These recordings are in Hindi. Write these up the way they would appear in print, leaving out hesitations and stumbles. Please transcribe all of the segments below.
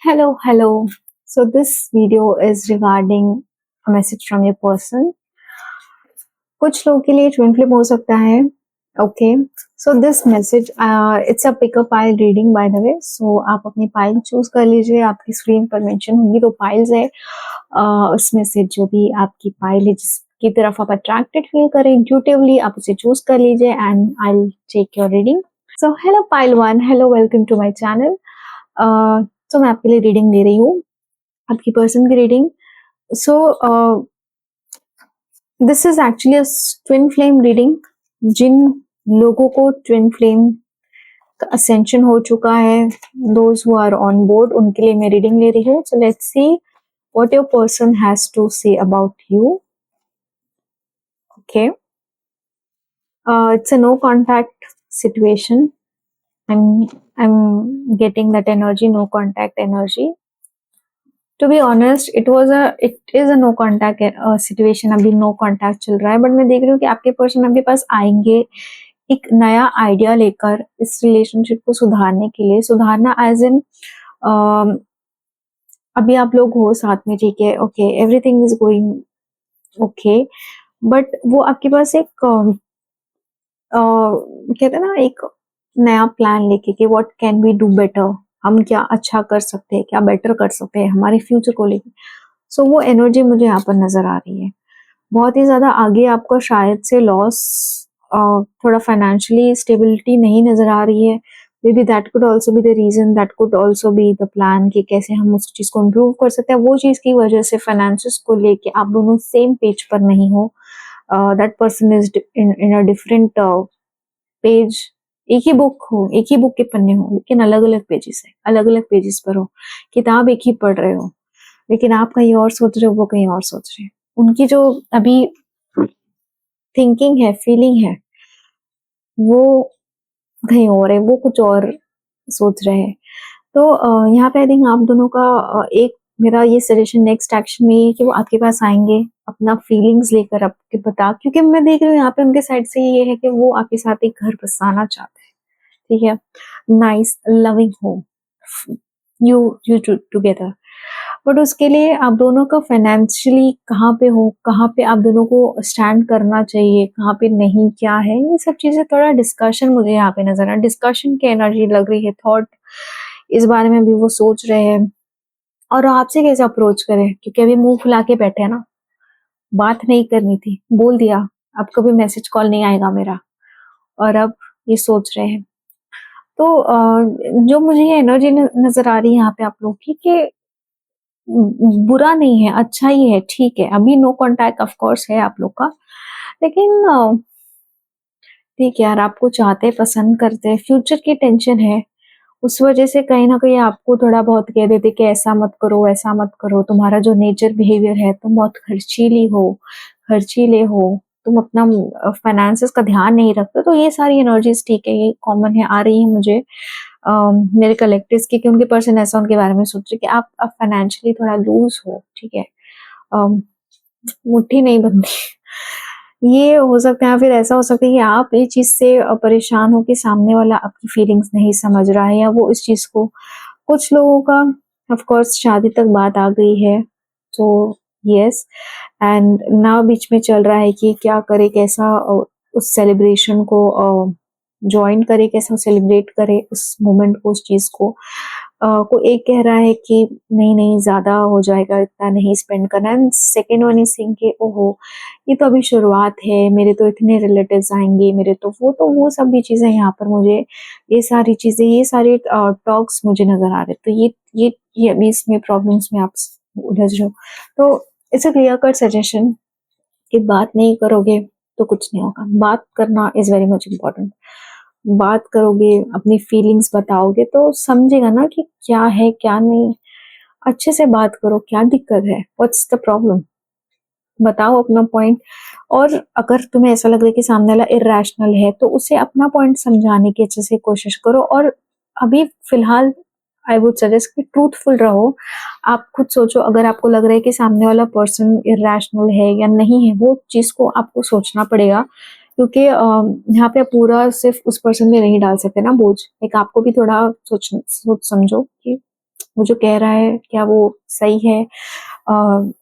Hello. So this video is regarding a message from your person. कुछ लोगों के लिए ट्विन फ्लेम हो सकता है. Okay, so this message it's a pickup pile reading by the way. सो आप अपनी पाइल चूज कर लीजिए. आपकी स्क्रीन पर मेंशन होंगी दो पाइल्स है. उसमें से जो भी आपकी पाइल है जिसकी तरफ आप अट्रैक्टेड फील करें इंट्यूटिवली आप उसे चूज कर लीजिए and I will take your reading. So hello pile one, hello, welcome to my channel. तो मैं आपके लिए रीडिंग दे रही हूँ, आपकी पर्सन की reading. So this is actually twin flame reading. जिन लोगों को ट्विन फ्लेम का असेंशन हो चुका है, those who are on board, उनके लिए मैं रीडिंग ले रही हूँ. So let's see what your person has to say about you. Okay, it's a no contact situation. I'm getting that energy, no contact energy. To be honest, it is a no contact situation. अभी no contact चल रहा है, बट मैं देख रही हूँ कि आपके पर्सन आपके पास आएंगे एक नया आइडिया लेकर इस रिलेशनशिप को सुधारने के लिए. सुधारना एज इन अभी आप लोग हो साथ में, ठीक है, okay, everything is going okay, but वो आपके पास एक कहते हैं ना, एक नया प्लान लेके कि what can we do better, हम क्या अच्छा कर सकते हैं, क्या बेटर कर सकते हैं हमारे फ्यूचर को लेके. सो वो एनर्जी मुझे यहाँ पर नजर आ रही है. बहुत ही ज्यादा आगे आपका शायद से लॉस, थोड़ा फाइनेंशियली स्टेबिलिटी नहीं नजर आ रही है. Maybe that could also be the reason, that could also be the plan कि कैसे हम उस चीज को इम्प्रूव कर सकते हैं. वो चीज की वजह से फाइनेंसिस को लेके आप दोनों सेम पेज पर नहीं हो. That person is in a different page. एक ही बुक हो, एक ही बुक के पन्ने हो, लेकिन अलग अलग पेजेस है, अलग अलग पेजेस पर हो. किताब एक ही पढ़ रहे हो, लेकिन आप कहीं और सोच रहे हो, वो कहीं और सोच रहे हैं. उनकी जो अभी थिंकिंग है, फीलिंग है, वो कहीं और है, वो कुछ और सोच रहे हैं. तो यहाँ पे आई थिंक आप दोनों का एक मेरा ये सजेशन नेक्स्ट एक्शन में कि वो आपके पास आएंगे अपना फीलिंग्स लेकर आपके बता, क्योंकि मैं देख रही हूँ यहाँ पे उनके साइड से ये है कि वो आपके साथ एक घर बसाना चाहते हैं. ठीक है, nice loving home, you together. But उसके लिए आप दोनों का फाइनेंशियली कहाँ पे हो, कहाँ पे आप दोनों को स्टैंड करना चाहिए, कहाँ पे नहीं, क्या है, ये सब चीजें थोड़ा डिस्कशन मुझे यहाँ पे नजर आ, डिस्कशन की एनर्जी लग रही है. थॉट इस बारे में भी वो सोच रहे हैं और आपसे कैसे अप्रोच करें, क्योंकि अभी मुंह फुला के बैठे हैं ना, बात नहीं करनी थी, बोल दिया, अब कभी मैसेज कॉल नहीं आएगा मेरा, और अब ये सोच रहे हैं. तो जो मुझे ये एनर्जी नजर आ रही है यहाँ पे आप लोग की, कि बुरा नहीं है, अच्छा ही है, ठीक है. अभी नो कांटेक्ट ऑफ कोर्स है आप लोग का, लेकिन ठीक है यार, आपको चाहते, पसंद करते, फ्यूचर की टेंशन है, उस वजह से कहीं ना कहीं आपको थोड़ा बहुत कह देते कि ऐसा मत करो, ऐसा मत करो. तुम्हारा जो नेचर बिहेवियर है, तुम बहुत खर्चीली हो, खर्चीले हो, तुम अपना फाइनेंसेस का ध्यान नहीं रखते. तो ये सारी एनर्जीज, ठीक है, ये कॉमन है, आ रही है मुझे मेरे कलेक्टिव्स की, कि उनके पर्सन ऐसा उनके बारे में सोच रहे कि आप फाइनेंशियली थोड़ा लूज हो. ठीक है, मुट्ठी नहीं बनती. ये हो सकता है, फिर ऐसा हो सकता है कि आप ये चीज से परेशान हो कि सामने वाला आपकी फीलिंग्स नहीं समझ रहा है, या वो इस चीज को, कुछ लोगों का ऑफ कोर्स शादी तक बात आ गई है. तो यस, एंड ना बीच में चल रहा है कि क्या करे, कैसा उस सेलिब्रेशन को ज्वाइन करे, कैसा सेलिब्रेट करे उस मोमेंट को, उस चीज को. को एक कह रहा है कि नहीं नहीं ज्यादा हो जाएगा, इतना नहीं स्पेंड करना. And second one is think कि ओहो, ये तो अभी शुरुआत है, मेरे तो इतने रिलेटिव्स आएंगे, मेरे तो वो सब भी चीजें यहाँ पर मुझे, ये सारी चीजें, ये सारे टॉक्स मुझे नजर आ रहे. तो ये अभी इसमें प्रॉब्लम्स में आप उलझ रहे हो. तो it's a clear cut suggestion कि बात नहीं करोगे तो कुछ नहीं होगा. बात करना इज वेरी मच इम्पोर्टेंट. बात करोगे, अपनी फीलिंग्स बताओगे, तो समझेगा ना कि क्या है क्या नहीं. अच्छे से बात करो, क्या दिक्कत है, व्हाट्स द प्रॉब्लम, बताओ अपना पॉइंट. और अगर तुम्हें ऐसा लग रहा है कि सामने वाला इरेशनल है, तो उसे अपना पॉइंट समझाने की अच्छे से कोशिश करो. और अभी फिलहाल आई वुड सजेस्ट कि ट्रूथफुल रहो. आप खुद सोचो, अगर आपको लग रहा है कि सामने वाला पर्सन इरेशनल है या नहीं है, वो चीज को आपको सोचना पड़ेगा, क्योंकि यहाँ पे आप पूरा सिर्फ उस पर्सन में नहीं डाल सकते ना बोझ. एक आपको भी थोड़ा सोच समझो कि वो जो कह रहा है क्या वो सही है?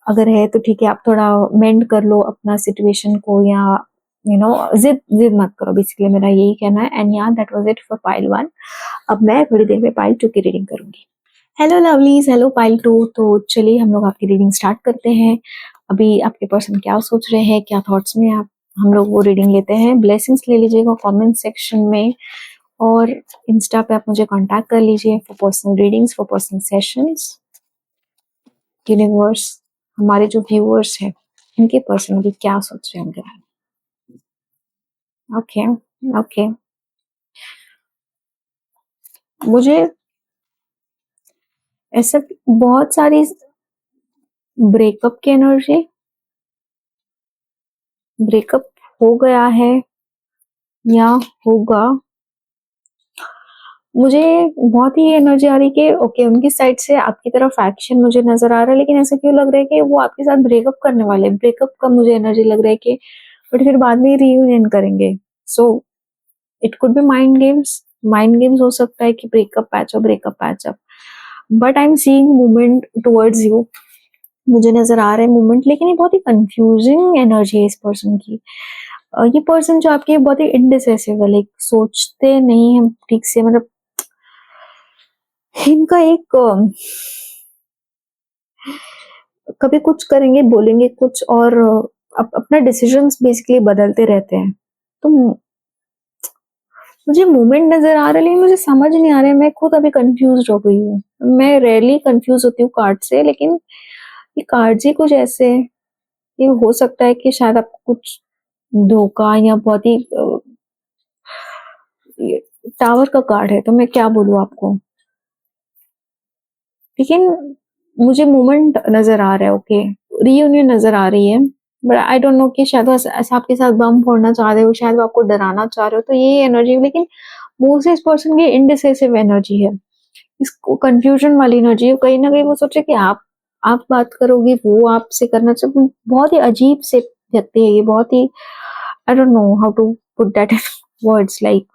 अगर है तो ठीक है, आप थोड़ा मेंड कर लो अपना सिचुएशन को, या जिद जिद मत करो, बेसिकली मेरा यही कहना है। एंड या that was it for pile 1। अब मैं थोड़ी देर में पाइल 2 की रीडिंग करूंगी। Hello lovelies, hello pile 2। तो चलिए हम लोग आपकी रीडिंग स्टार्ट करते हैं। अभी आपके पर्सन क्या सोच रहे हैं, क्या थॉट्स में आप, हम लोग वो रीडिंग लेते हैं। ब्लेसिंग्स ले लीजिएगा कमेंट सेक्शन में, और इंस्टा पे आप मुझे कांटेक्ट कर लीजिए for personal readings, for personal sessions. Universe, हमारे जो व्यूअर्स हैं उनके पर्सन अभी क्या सोच रहे हैं उनके बारे में। ओके ओके, मुझे ऐसा बहुत सारी ब्रेकअप की एनर्जी, ब्रेकअप हो गया है या होगा। मुझे बहुत ही एनर्जी आ रही कि ओके उनकी साइड से आपकी तरफ एक्शन मुझे नजर आ रहा है, लेकिन ऐसा क्यों लग रहा है कि वो आपके साथ ब्रेकअप करने वाले, ब्रेकअप का मुझे एनर्जी लग रहा है कि बट फिर बाद में रीयूनियन करेंगे। So it could be mind games, mind games हो सकता है कि breakup patchup, breakup patchup. But I am seeing movement towards you, मुझे नजर आ रहा है मूवमेंट, लेकिन ये बहुत ही कंफ्यूजिंग एनर्जी है इस पर्सन की। ये पर्सन जो आपके बहुत ही इनडिसाइसिव है, लाइक सोचते नहीं है ठीक से, मतलब इनका एक कभी कुछ करेंगे बोलेंगे कुछ, और अपना डिसीजंस बेसिकली बदलते रहते हैं। तो मुझे मूवमेंट नजर आ रहा है, लेकिन मुझे समझ नहीं आ रहा है, मैं खुद अभी कंफ्यूज हो गई हूँ। मैं रेयरली कंफ्यूज होती हूँ कार्ड से, लेकिन ये कार्ड्स ही कुछ ऐसे हैं। ये हो सकता है कि शायद आपको कुछ धोखा, या बहुत ही टावर का कार्ड है, तो मैं क्या बोलूँ आपको, लेकिन मुझे मूवमेंट नजर आ रहा है। ओके, रीयूनियन नजर आ रही है, बट आई डोंट नो कि शायद वो ऐसा आपके साथ बम फोड़ना चाह रहे हो, शायद वो आपको डराना चाह रहे हो, तो ये एनर्जी। लेकिन मोस्टली इस पर्सन की इनडिसाइसिव एनर्जी है, इसको कंफ्यूजन वाली एनर्जी है। कहीं ना कहीं वो सोचे कि आप बात करोगे, वो आपसे करना चाहिए। बहुत ही अजीब से व्यक्ति है ये, बहुत ही, I don't know how to put that in words, like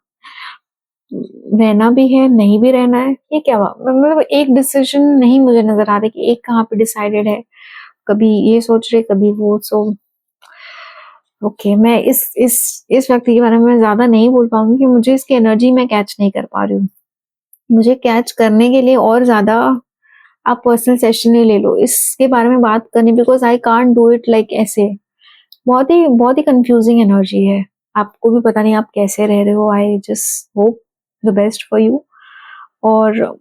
रहना भी है, नहीं भी रहना है, ये क्या हुआ? मतलब एक डिसीजन नहीं मुझे नजर आ रहा कि एक कहाँ पे डिसाइडेड है, कभी ये सोच रहे कभी वो। सो ओके, मैं इस व्यक्ति के बारे में ज्यादा नहीं बोल पाऊंगी कि मुझे इसकी एनर्जी मैं कैच नहीं कर पा रही हूँ। मुझे कैच करने के लिए और ज्यादा आप पर्सनल सेशन ही ले लो इसके बारे में बात करनी, because I can't do it like ऐसे। बहुत ही कंफ्यूजिंग एनर्जी है। आपको भी पता नहीं आप कैसे रह रहे हो। I just hope the best for you. और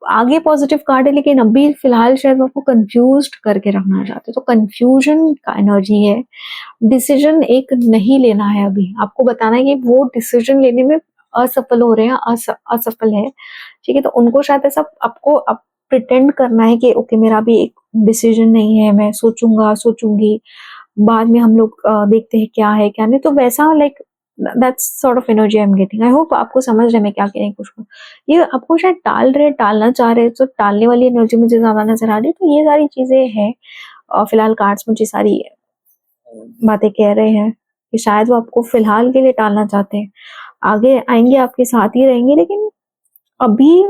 आगे पॉजिटिव कार्ड है, लेकिन अभी फिलहाल शायद आपको कंफ्यूज करके रखना चाहते हो, तो कंफ्यूजन का एनर्जी है। डिसीजन एक नहीं लेना है, अभी आपको बताना है कि वो डिसीजन लेने में असफल हो रहे हैं, असफल है, ठीक है। तो उनको शायद ऐसा आपको अब प्रिटेंड करना है कि ओके मेरा भी एक डिसीजन नहीं है, मैं सोचूंगा सोचूंगी, बाद में हम लोग देखते हैं क्या है क्या नहीं। तो वैसा like that's sort of energy I am getting. I hope आपको समझ रहे हैं मैं क्या कहने की कोशिश कर रही हूँ। ये आपको शायद टाल रहे, टालना चाह रहे, तो टालने वाली एनर्जी मुझे ज्यादा नजर आ रही है। तो ये सारी चीजें हैं, फिलहाल कार्ड्स मुझे सारी बातें कह रहे हैं कि शायद वो आपको फिलहाल के लिए टालना चाहते हैं। आगे आएंगे, आपके साथ ही रहेंगे, लेकिन अभी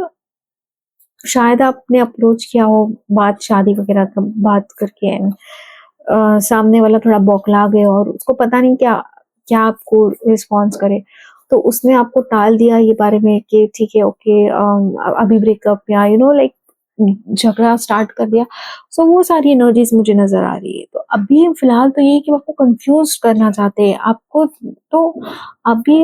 शायद आपने अप्रोच किया हो बात शादी वगैरह का बात करके, सामने वाला थोड़ा बौखला गया और उसको पता नहीं क्या क्या आपको रिस्पॉन्स करे, तो उसने आपको टाल दिया ये बारे में कि ठीक है ओके, अभी ब्रेकअप, या लाइक झगड़ा स्टार्ट कर दिया। सो वो सारी एनर्जीज मुझे नजर आ रही है। तो अभी फिलहाल तो ये कि वो आपको कंफ्यूज करना चाहते हैं आपको। तो अभी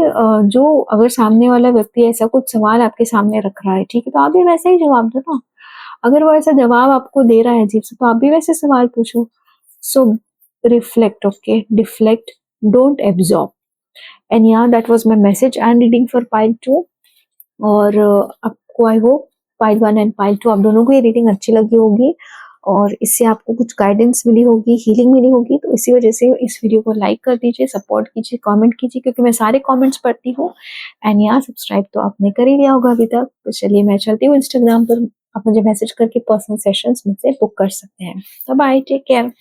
जो अगर सामने वाला व्यक्ति ऐसा कुछ सवाल आपके सामने रख रहा है, ठीक है, तो आप भी वैसे ही जवाब दो ना। अगर वो ऐसा जवाब आपको दे रहा है अजीब से, तो आप भी वैसे सवाल पूछो। So reflect, okay? Deflect, don't absorb. And yeah, that was my message and reading for pile 2. और आपको I hope pile 1 and pile 2 आप दोनों को ये रीडिंग अच्छी लगी होगी, और इससे आपको कुछ गाइडेंस मिली होगी, हीलिंग मिली होगी। तो इसी वजह से इस वीडियो को लाइक कर दीजिए, सपोर्ट कीजिए, कमेंट कीजिए, क्योंकि मैं सारे कमेंट्स पढ़ती हूँ। एंड यहाँ सब्सक्राइब तो आपने कर ही लिया होगा अभी तक। तो चलिए मैं चलती हूँ इंस्टाग्राम पर, आप मुझे मैसेज करके पर्सनल सेशंस मुझसे बुक कर सकते हैं। तो बाय, टेक केयर।